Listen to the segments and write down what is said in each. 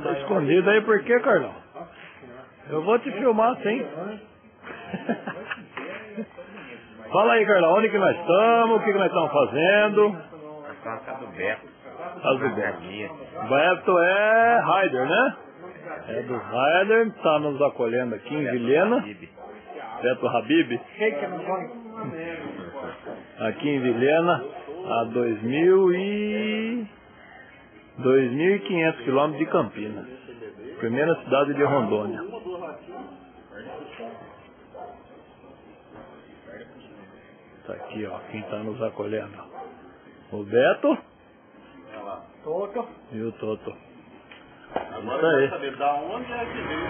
Tá escondido aí por quê, Carlão? Eu vou te filmar, sim. Fala aí, Carlão, onde que nós estamos? O que nós estamos fazendo? Nós estamos na casa do Beto. Casa do Beto. Beto é Raider, né? É do Raider, está nos acolhendo aqui em Vilhena. Beto Habib. Aqui em Vilhena, a 2.500 quilômetros de Campinas. Primeira cidade de Rondônia. Tá aqui, ó, quem tá nos acolhendo. O Beto. Toto. E o Toto. Agora isso aí. eu quero saber da onde é que veio.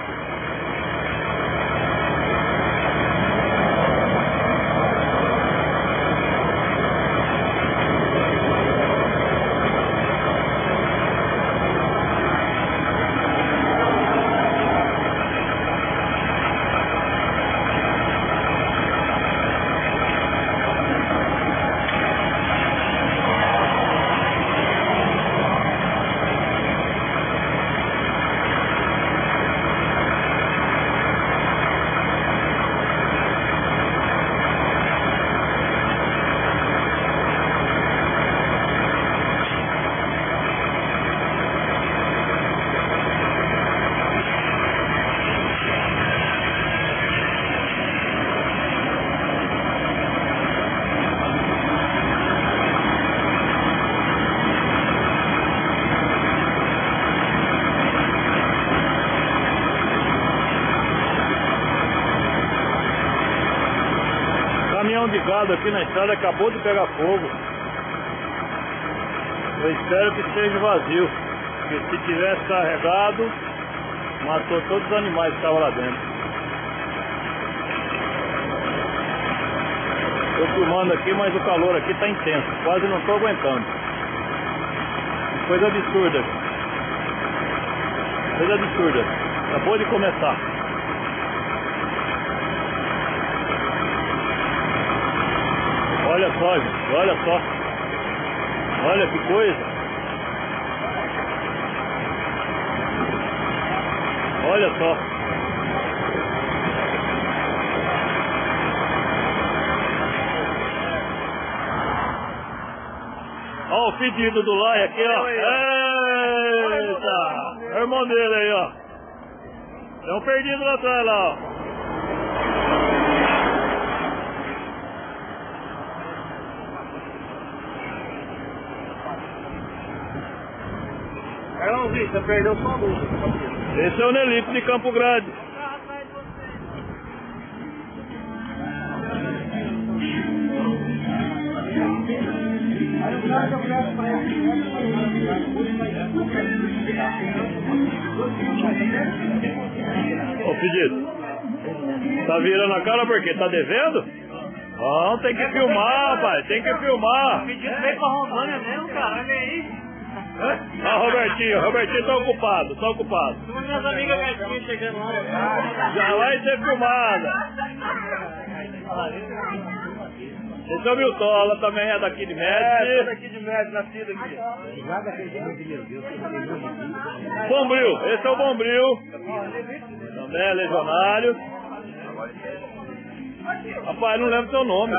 Caminhão de gado aqui na estrada acabou de pegar fogo. Eu espero que esteja vazio, porque se tivesse carregado, matou todos os animais que estavam lá dentro. Estou filmando aqui, mas o calor aqui está intenso, quase não estou aguentando. Coisa absurda. Coisa absurda. Acabou de começar. Olha só, gente, olha só. Olha que coisa. Olha só. Olha o pedido do Lai aqui, ó. Eita! É o irmão dele aí, ó. Tem um perdido lá atrás, lá, ó. Carlãozinho, você perdeu sua luz. Esse é o Nelito de Campo Grande. Ô pedido, tá virando a cara porque tá devendo? Não, tem que filmar, pai, tem que filmar. O pedido veio pra Rondônia mesmo, cara, olha aí. Ah, Robertinho tá ocupado, tá ocupado. Uma das minhas amigas gatinhas chegando lá. Já vai ser filmada. Esse é o Milton, também é daqui de Médici. Daqui de Médici, nascido aqui. Bombril, esse é o Bombril. Também é legionário. Rapaz, não lembro seu nome.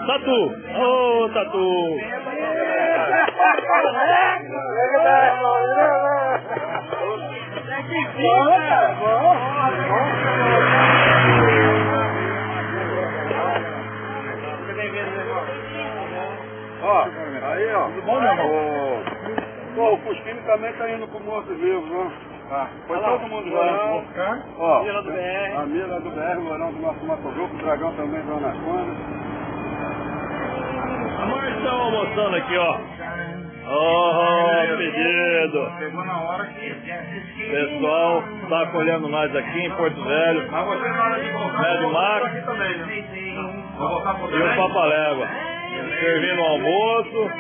Tatu. Ô, Tatu. Ó, aí ó. Tudo bom, meu irmão? Pô, o Fusquinho também tá indo pro Mortos Vivos, ó. Tá. Foi todo mundo já. Ó, a Mira do BR, o Morão do nosso Mato Grosso, o Dragão também do Anaconda. Nós estamos almoçando aqui, ó. Oh, pedido. Chegou na hora que... Pessoal, tá acolhendo nós aqui em Porto Velho. Mas você na hora de voltar, Médio Max aqui também, né? Vou voltar pro e o Papalégua. Servindo o almoço,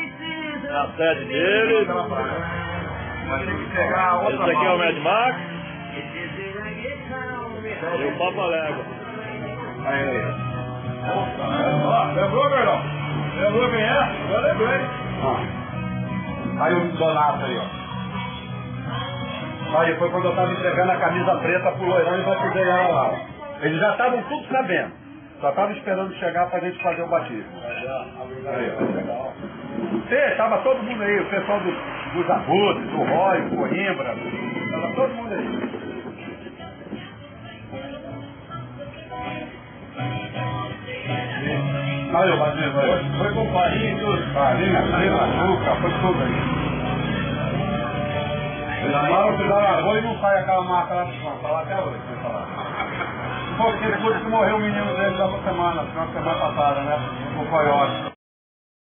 a sede deles. Vai ter que pegar outra. Esse aqui é o Mad Max e o Papalégua. Aí. Ó, lembrou, Gordão? Lembrou quem é? Agora lembrei. Aí o Donato aí, ó. Aí foi quando eu estava entregando a camisa preta pro Loirão e batizei ela lá. Eles já estavam tudo sabendo. Só estavam esperando chegar pra gente fazer o batismo. Aí, ó. Tava todo mundo aí, o pessoal dos Abutres, do Roy, do Coimbra. Tava todo mundo aí. Aí, o batismo foi com farinha e tudo. Farinha, açúcar, foi tudo aí. Agora eu fizeram arroz e não sai aquela marca lá do chão, tá lá até hoje, sem falar. Porque depois que morreu o menino dele da semana passada, né? O coiote.